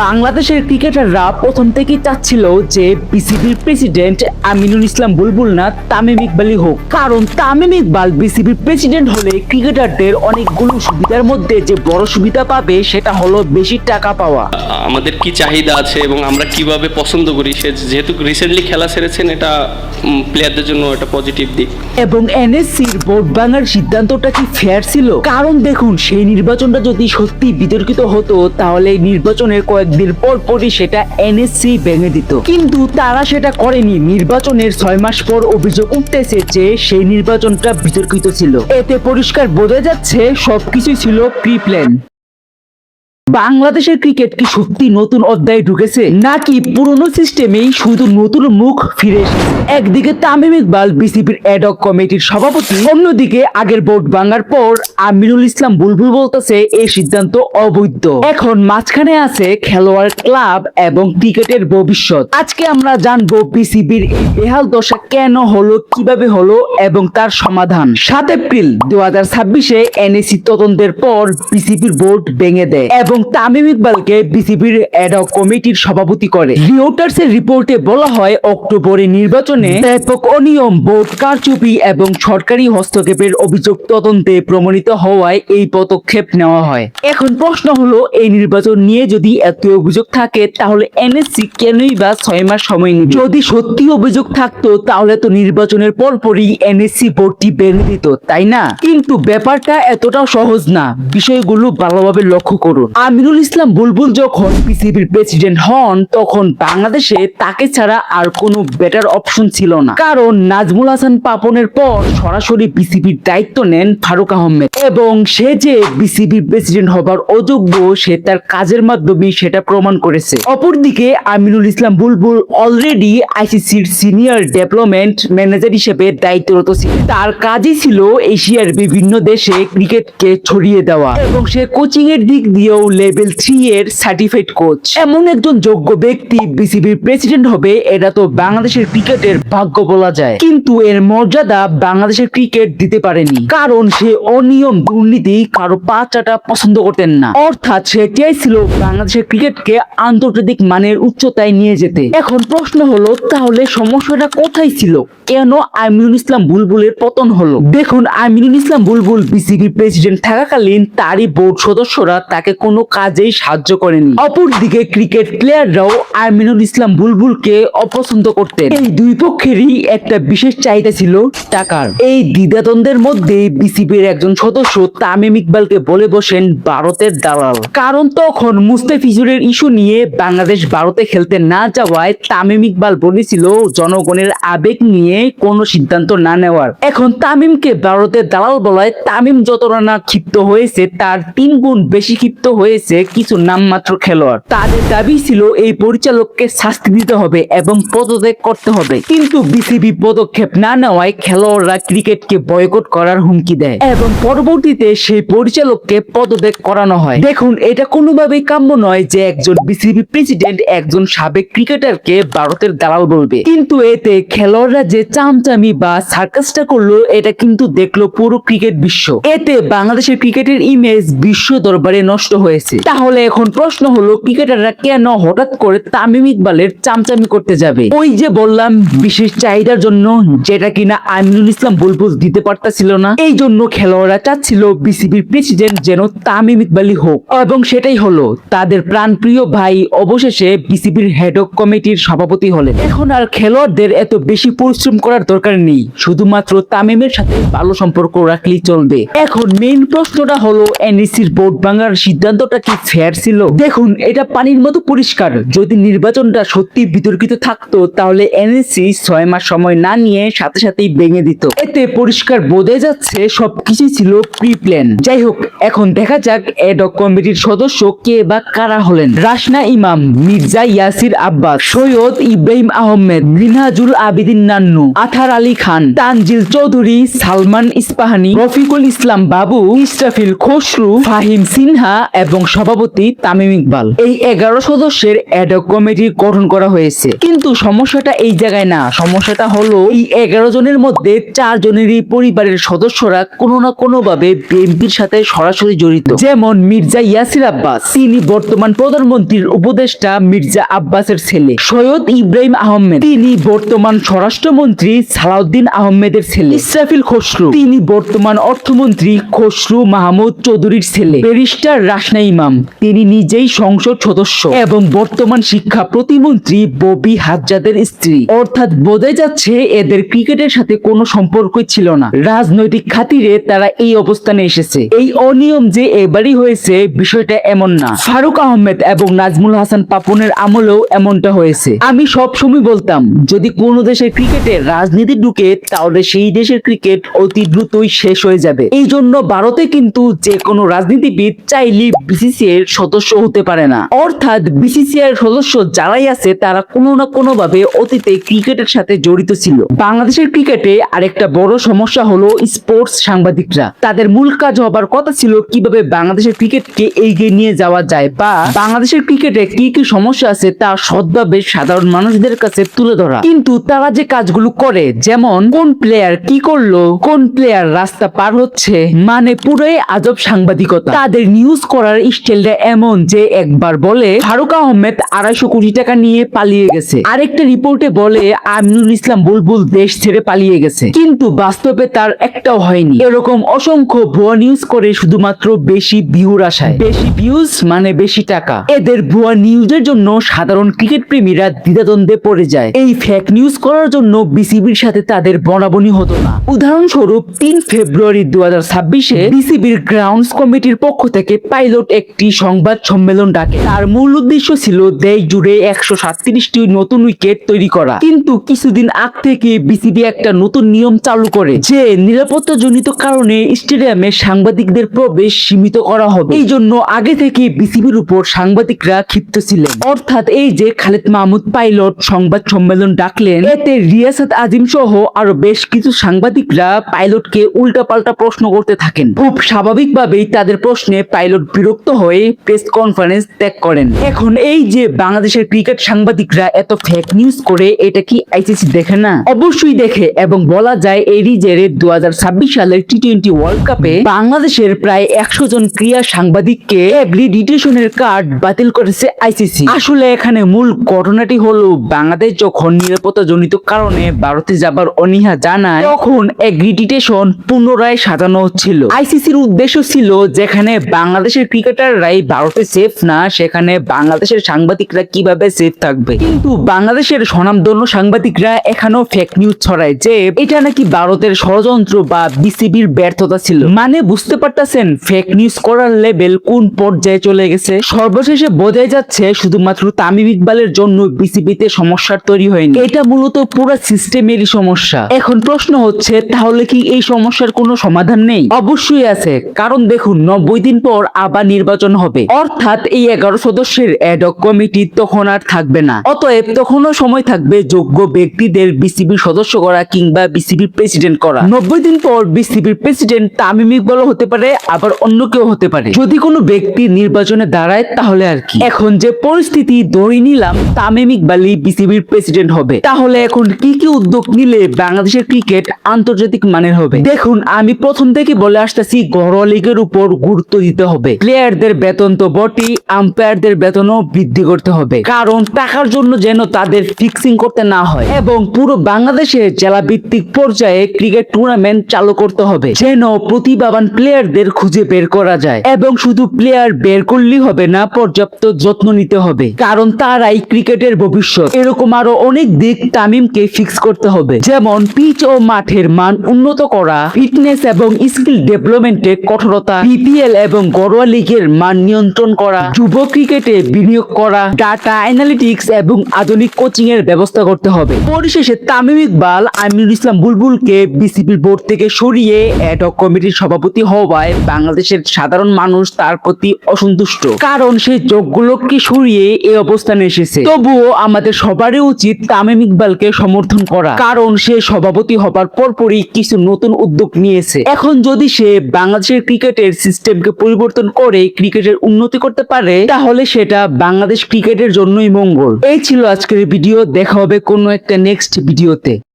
বাংলাদেশের ক্রিকেটাররা প্রথম থেকেই চাচ্ছিল যে বিসিবির প্রেসিডেন্ট আমিনুল ইসলাম বুলবুল না তামিম ইকবালই হোক, কারণ তামিম ইকবাল বিসিবির প্রেসিডেন্ট হলে ক্রিকেটারদের অনেকগুলো সুবিধার মধ্যে যে বড় সুবিধা পাবে সেটা হলো বেশি টাকা পাওয়া। আমাদের কি চাহিদা আছে এবং আমরা কিভাবে পছন্দ করি, সে যেহেতু রিসেন্টলি খেলা ছেড়েছেন, এটা প্লেয়ারদের জন্য একটা পজিটিভ দিক। এবং এনএসসির ভোট ভাঙার সিদ্ধান্তটা কি ফেয়ার ছিল? কারণ দেখুন, সেই নির্বাচনটা যদি সত্যি বিতর্কিত হতো তাহলে এই নির্বাচনের কয়েকদিন পর পরই সেটা এনএসসি ভেঙে দিত, কিন্তু তারা সেটা করেনি। নির্বাচনের 6 মাস পর অভিযোগ উঠতেছে যে সেই নির্বাচনটা বিতর্কিত ছিল। এতে পরিষ্কার বোঝা যাচ্ছে সবকিছুই ছিল প্রি প্ল্যান। বাংলাদেশের ক্রিকেট কি সত্যি নতুন অধ্যায়ে ঢুকেছে, নাকি পুরনো সিস্টেমেই শুধু নতুন মুখ ফিরে এসেছে? একদিকে তামিম ইকবাল বিসিবির অ্যাডহক কমিটির সভাপতি, অন্যদিকে আগের ভোট ভাঙার পর আমিনুল ইসলাম বুলবুল বলতেছে এই সিদ্ধান্ত অবৈধ। এখন মাঝখানে আছে খেলোয়াড়, ক্লাব এবং ক্রিকেটের ভবিষ্যৎ। আজকে আমরা জানবো বিসিবির এই বেহাল দশা কেন হলো, কিভাবে হলো এবং তার সমাধান। 7 এপ্রিল 2026-এ এনএসসি তদন্তের পর বিসিবির ভোট ভেঙে দেয় এবং তামিম ইকবালকে বিসিবির অ্যাডহক কমিটির সভাপতি করে। রিপোর্টার্সের রিপোর্টে বলা হয় অক্টোবরে নির্বাচনে ব্যাপক অনিয়ম, ভোট কারচুপি এবং সরকারি হস্তক্ষেপের অভিযোগ তদন্তে প্রমাণিত হওয়ায় এই পদক্ষেপ নেওয়া হয়। এখন প্রশ্ন হলো, এই নির্বাচন নিয়ে যদি এত অভিযোগ থাকে তাহলে এনএসসি কেনই বা 6 মাস সময় নিবে? যদি সত্যি অভিযোগ থাকতো তাহলে তো নির্বাচনের পরপরই এনএসসি ভোটটি ভেঙে দিত, তাই না? কিন্তু ব্যাপারটা এতটাও সহজ না। বিষয়গুলো ভালোভাবে লক্ষ্য করুন। আমিনুল ইসলাম বুলবুল যখন বিসিবির প্রেসিডেন্ট হন তখন বাংলাদেশে তাকে ছাড়া আর কোনো বেটার অপশন ছিল না, কারণ নাজমুল হাসান পাপনের পর সরাসরি বিসিবির দায়িত্ব নেন ফারুক আহমেদ এবং সে যে বিসিবির প্রেসিডেন্ট হবার অযোগ্য সে তার কাজের মাধ্যমে সেটা প্রমাণ করেছে। অপরদিকে আমিনুল ইসলাম বুলবুল অলরেডি আইসিসির সিনিয়র ডেভেলপমেন্ট ম্যানেজার হিসেবে দায়িত্বরত ছিল। তার কাজই ছিল এশিয়ার বিভিন্ন দেশে ক্রিকেটকে ছড়িয়ে দেওয়া এবং সে কোচিং এর দিক দিয়েও লেভেল 3 এর সার্টিফাইড কোচ। এমন একজন যোগ্য ব্যক্তি বিসিবির প্রেসিডেন্ট হবে, এটা তো বাংলাদেশের ক্রিকেটের ভাগ্য বলা যায়। কিন্তু এর মর্যাদা বাংলাদেশের ক্রিকেট দিতে পারেনি, কারণ সে অনিয়ম, দুর্নীতি, কারো পা চাটা পছন্দ করতেন না। অর্থাৎ সে চেয়েছিল বাংলাদেশের ক্রিকেটকে আন্তর্জাতিক মানের উচ্চতায় নিয়ে যেতে। এখন প্রশ্ন হলো, তাহলে সমস্যাটা কোথায় ছিল? কেন আমিনুল ইসলাম বুলবুলের পতন হলো? দেখুন, আমিনুল ইসলাম বুলবুল বিসিবির প্রেসিডেন্ট থাকাকালীন তারই বোর্ড সদস্যরা তাকে কোনো কাজেই সাহায্য করেনি। অপরদিকে ক্রিকেট প্লেয়াররাও আমিনুল ইসলাম বুলবুলকে অপছন্দ করতেন। এই দুই পক্ষেরই একটা বিশেষ চাহিদা ছিল টাকার। এই দ্বিধাদ্বন্দ্বের মধ্যে বিসিবির একজন সদস্য তামিম ইকবালকে বলে বসেন ভারতের দালাল। কারণ তখন মুস্তাফিজুরের ইস্যু নিয়ে বাংলাদেশ ভারতে খেলতে না যাওয়ায় তামিম ইকবাল বলেছিল জনগণের আবেগ নিয়ে কোনো সিদ্ধান্ত না নেওয়ার। এখন তামিমকে ভারতের দালাল বলায় তামিম যতটা না ক্ষিপ্ত হয়েছে তার 3 গুণ বেশি ক্ষিপ্ত হয়েছে কিছু নামমাত্র খেলোয়াড়। তাদের দাবি ছিল এই পরিচালককে শাস্তি দিতে হবে এবং পদত্যাগ করতে হবে, কিন্তু বিসিবি পদক্ষেপ না নেওয়ায় খেলোয়াড়রা ক্রিকেটকে বয়কট করার হুমকি দেয় এবং পরবর্তীতে সেই পরিচালককে পদত্যাগ করানো হয়। দেখুন, এটা কোনোভাবেই কাম্য নয় যে একজন বিসিবি প্রেসিডেন্ট একজন সাবেক ক্রিকেটারকে ভারতের দালাল বলবে, কিন্তু এতে খেলোয়াড়রা যে চামচামি বা সার্কাসটা করলো এটা কিন্তু দেখলো পুরো ক্রিকেট বিশ্ব। এতে বাংলাদেশের ক্রিকেটের ইমেজ বিশ্ব দরবারে নষ্ট হয়েছে। তাহলে এখন প্রশ্ন হলো, ক্রিকেটাররা কেন হঠাৎ করে তামিম ইকবালের চামচামি করতে যাবে? ওই যে বললাম, বিশেষ চাহিদার জন্য, যেটা কিনা আমিনুল ইসলাম বুলবুল দিতে পারতাছিল না। এই জন্য খেলোয়াড়রা চাচ্ছিল বিসিবির প্রেসিডেন্ট যেন তামিম ইকবালই হোক, এবং সেটাই হলো। তাদের প্রাণপ্রিয় ভাই অবশেষে বিসিবির অ্যাডহক কমিটির সভাপতি হলেন। এখন আর খেলোয়াড়দের এত বেশি পরিশ্রম করার দরকার নেই, শুধুমাত্র তামিমের সাথে ভালো সম্পর্ক রাখলেই চলবে। এখন মেইন প্রশ্নটা হলো, এনএসসির ভোট ভাঙার সিদ্ধান্তটা কি ফেয়ার ছিল? দেখুন, এটা পানির মতো পরিষ্কার। যদি নির্বাচনটা সত্যি বিতর্কিত থাকতো তাহলে এনএসসি 6 মাস সময় না নিয়ে সাথে সাথেই ভেঙে দিত। এতে পরিষ্কার বোঝা যাচ্ছে সবকিছু ছিল প্রি প্ল্যান। যাই হোক, এখন দেখা যাক অ্যাডহক কমিটির সদস্য কে বা কারা হলেন। রাসনা ইমাম, মির্জা ইয়াসির আব্বাস, সৈয়দ ইব্রাহিম আহমেদ, মিনহাজুল আবেদিন নান্নু, আথার আলী খান, তানজিল চৌধুরী, সালমান ইস্পাহানি, রফিকুল ইসলাম বাবু, ইসরাফিল খসরু, ফাহিম সিনহা এবং এবং সভাপতি তামিম ইকবাল। এই 11 সদস্যের অ্যাডহক কমিটি গঠন করা হয়েছে। কিন্তু সমস্যাটা এই জায়গায় না, সমস্যাটা হলো এই 11 জনের মধ্যে 4 জনেরই পরিবারের সদস্যরা কোনো না কোনো ভাবে বিএনপির সাথে সরাসরি জড়িত। যেমন মির্জা ইয়াসির আব্বাস, তিনি বর্তমান প্রধানমন্ত্রীর উপদেষ্টা মির্জা আব্বাসের ছেলে। সৈয়দ ইব্রাহিম আহমেদ, তিনি বর্তমান স্বরাষ্ট্রমন্ত্রী সালাউদ্দিন আহমেদের ছেলে। ইসরাফিল খসরু, তিনি বর্তমান অর্থমন্ত্রী খসরু মাহমুদ চৌধুরীর ছেলে। ব্যারিস্টার রাসনা ইমাম, তিনি নিজেই সংসদ সদস্য এবং বর্তমান শিক্ষা প্রতিমন্ত্রী ববি হাজ্জাদের স্ত্রী। অর্থাৎ বোঝা যাচ্ছে এদের ক্রিকেটের সাথে কোনো সম্পর্কই ছিল না, রাজনৈতিক খাতিরে তারা এই অবস্থানে এসেছে। এই অনিয়ম যে এবারই হয়েছে বিষয়টা এমন না, ফারুক আহমেদ এবং নাজমুল হাসান পাপনের আমলেও এমনটা হয়েছে। আমি সব সময় বলতাম যদি কোনো দেশের ক্রিকেটে রাজনীতি ঢুকে তাহলে সেই দেশের ক্রিকেট অতি দ্রুতই শেষ হয়ে যাবে। এই জন্য ভারতে কিন্তু যে কোনো রাজনীতিবিদ চাইলে বিসিসিআই এর সদস্য হতে পারে না। অর্থাৎ বিসিসিআই এর সদস্য যারাই আছে তারা কোনো না কোনো ভাবে অতীতে ক্রিকেটের সাথে জড়িত ছিল। বাংলাদেশের ক্রিকেটে আরেকটা বড় সমস্যা হলো স্পোর্টস সাংবাদিকরা। তাদের মূল কাজ হবার কথা ছিল কিভাবে বাংলাদেশের ক্রিকেটকে এগিয়ে নিয়ে যাওয়া যায় বা বাংলাদেশের ক্রিকেটে কি কি সমস্যা আছে তা সৎভাবে সাধারণ মানুষদের কাছে তুলে ধরা। কিন্তু তারা যে কাজগুলো করে, যেমন কোন প্লেয়ার কি করলো, কোন প্লেয়ার রাস্তা পার হচ্ছে, মানে পুরোই আজব সাংবাদিকতা। তাদের নিউজ করার স্টাইলটা এমন যে একবার বলে ফারুক আহমেদ 250 কোটি টাকা নিয়ে পালিয়ে গেছে, আরেকটা রিপোর্টে বলে আমিনুল ইসলাম বুলবুল দেশ ছেড়ে পালিয়ে গেছে, কিন্তু বাস্তবে তার একটাও হয়নি। এরকম অসংখ্য ভুয়া নিউজ করে শুধুমাত্র বেশি ভিউর আশায়। বেশি ভিউজ মানে বেশি টাকা। এদের ভুয়া নিউজের জন্য সাধারণ ক্রিকেট প্রেমীরা দ্বিধাদ্বন্দ্বে পড়ে যায়। এই ফেক নিউজ করার জন্য বিসিবির সাথে তাদের বনাবনি হতো না। উদাহরণস্বরূপ 3 ফেব্রুয়ারি 2026-এ বিসিবির গ্রাউন্ডস কমিটির পক্ষ থেকে পাইলট একটি সংবাদ সম্মেলন ডাকে। তার মূল উদ্দেশ্য ছিল দেশ জুড়ে 137টি নতুন উইকেট তৈরি করা। কিন্তু কিছুদিন আগ থেকে বিসিবি একটা নতুন নিয়ম চালু করে যে নিরাপত্তাজনিত কারণে স্টেডিয়ামে সাংবাদিকদের প্রবেশ সীমিত করা হবে। এই জন্য আগে থেকে বিসিবির উপর সাংবাদিকরা ক্ষিপ্ত ছিলেন। অর্থাৎ এই যে খালেদ মাহমুদ পাইলট সংবাদ সম্মেলন ডাকলেন, এতে রিয়াসাত আজিম সহ আরো বেশ কিছু সাংবাদিকরা পাইলটকে উল্টাপাল্টা প্রশ্ন করতে থাকেন। খুব স্বাভাবিকভাবেই তাদের প্রশ্নে পাইলট বিরক্ত হয়ে প্রেস কনফারেন্স ত্যাগ করেন। এখন এই যে বাংলাদেশের ক্রিকেট সাংবাদিকরা এত ফেক নিউজ করে, এটা কি আইসিসি দেখে না? অবশ্যই দেখে, এবং বলা যায় এরই জেরে 2026 সালের টি-20 ওয়ার্ল্ড কাপে বাংলাদেশের প্রায় 100 জন ক্রীড়া সাংবাদিককে অ্যাক্রিডিটেশনের কার্ড বাতিল করেছে আইসিসি। আসলে এখানে মূল ঘটনাটি হলো বাংলাদেশ যখন নিরাপত্তাজনিত কারণে ভারতে যাবার অনীহা জানায় তখন অ্যাক্রিডিটেশন পুনরায় সাজানো হচ্ছিল। আইসিসির উদ্দেশ্য ছিল যেখানে বাংলাদেশের ক্রিকেটাররাই ভারতে সেফ না, সেখানে বাংলাদেশের সাংবাদিকরা কিভাবে সেফ থাকবে। কিন্তু বাংলাদেশের স্বনামধন্য সাংবাদিকরা এখানেও ফেক নিউজ ছড়ায় যে এটা নাকি ভারতের ষড়যন্ত্র বা বিসিবির ব্যর্থতা ছিল। মানে বুঝতে পারতেছেন ফেক নিউজ করার লেভেল কোন পর্যায়ে চলে গেছে। সর্বশেষে বোঝাই যাচ্ছে শুধুমাত্র তামিম ইকবালের জন্য বিসিবিতে সমস্যার তৈরি হয়নি, এটা মূলত পুরো সিস্টেমেরই সমস্যা। এখন প্রশ্ন হচ্ছে তাহলে কি এই সমস্যার কোনো সমাধান নেই? অবশ্যই আছে, কারণ দেখুন 90 দিন পর আবার নির্বাচন হবে, অর্থাৎ এই 11 সদস্যের অ্যাডহক কমিটি তখন আর থাকবে না। অতএব তখনও সময় থাকবে যোগ্য ব্যক্তিদের বিসিবির সদস্য করা কিংবা বিসিবির প্রেসিডেন্ট করা। 90 দিন পর বিসিবির প্রেসিডেন্ট তামিম ইকবালও হতে পারে, আবার অন্য কেউ হতে পারে। যদি কোনো ব্যক্তি নির্বাচনে দাঁড়ায় তাহলে আর কি। এখন যে পরিস্থিতি ধরে নিলাম তামিম ইকবালই বিসিবির প্রেসিডেন্ট হবে, তাহলে এখন কি কি উদ্যোগ নিলে বাংলাদেশের ক্রিকেট আন্তর্জাতিক মানের হবে? দেখুন, আমি প্রথম থেকে বলে আসতেছি ঘরোয়া লিগের উপর গুরুত্ব দিতে হবে। প্লেয়ারদের বেতন তো বটেই, আম্পায়ারদের বেতনও বৃদ্ধি করতে হবে, কারণ টাকার জন্য যেন তাদের ফিক্সিং করতে না হয়। এবং পুরো বাংলাদেশে জেলা ভিত্তিক পর্যায়ে ক্রিকেট টুর্নামেন্ট চালু করতে হবে যেন প্রতিভাবান প্লেয়ারদের খুঁজে বের করা যায়। এবং শুধু প্লেয়ার বের করলেই হবে না, পর্যাপ্ত যত্ন নিতে হবে, কারণ তারাই ক্রিকেটের ভবিষ্যৎ। এরকম আরো অনেক দিক তামিমকে ফিক্স করতে হবে, যেমন পিচ ও মাঠের মান উন্নত করা, ফিটনেস এবং স্কিল ডেভেলপমেন্টে কঠোরতা, বিপিএল এবং ঘরোয়া লিগের মান নিয়ন্ত্রণ করা, যুব ক্রিকেটে বিনিয়োগ করা, ডাটা অ্যানালিটিক্স এবং আধুনিক কোচিং এর ব্যবস্থা করতে হবে। পরিশেষে তামিম ইকবাল আমিনুল ইসলাম বুলবুলকে বিসিবি বোর্ড থেকে সরিয়ে অ্যাডহক কমিটির সভাপতি হওয়ায় বাংলাদেশের সাধারণ মানুষ তার প্রতি অসন্তুষ্ট, কারণ সে যোগ্য লোককে সরিয়ে এই অবস্থানে এসেছে। তবুও আমাদের সবারই উচিত তামিম ইকবালকে সমর্থন করা, কারণ সে সভাপতি হবার পরপরই কিছু নতুন উদ্যোগ নিয়েছে। এখন যদি সে বাংলাদেশের ক্রিকেটের সিস্টেমকে পরিবর্তন করে ক্রিকেটের উন্নতি করতে পারে তাহলে সেটা বাংলাদেশ ক্রিকেটের জন্যই মঙ্গল। এই ছিল আজকের ভিডিও, দেখা হবে কোনো একটা নেক্সট ভিডিওতে।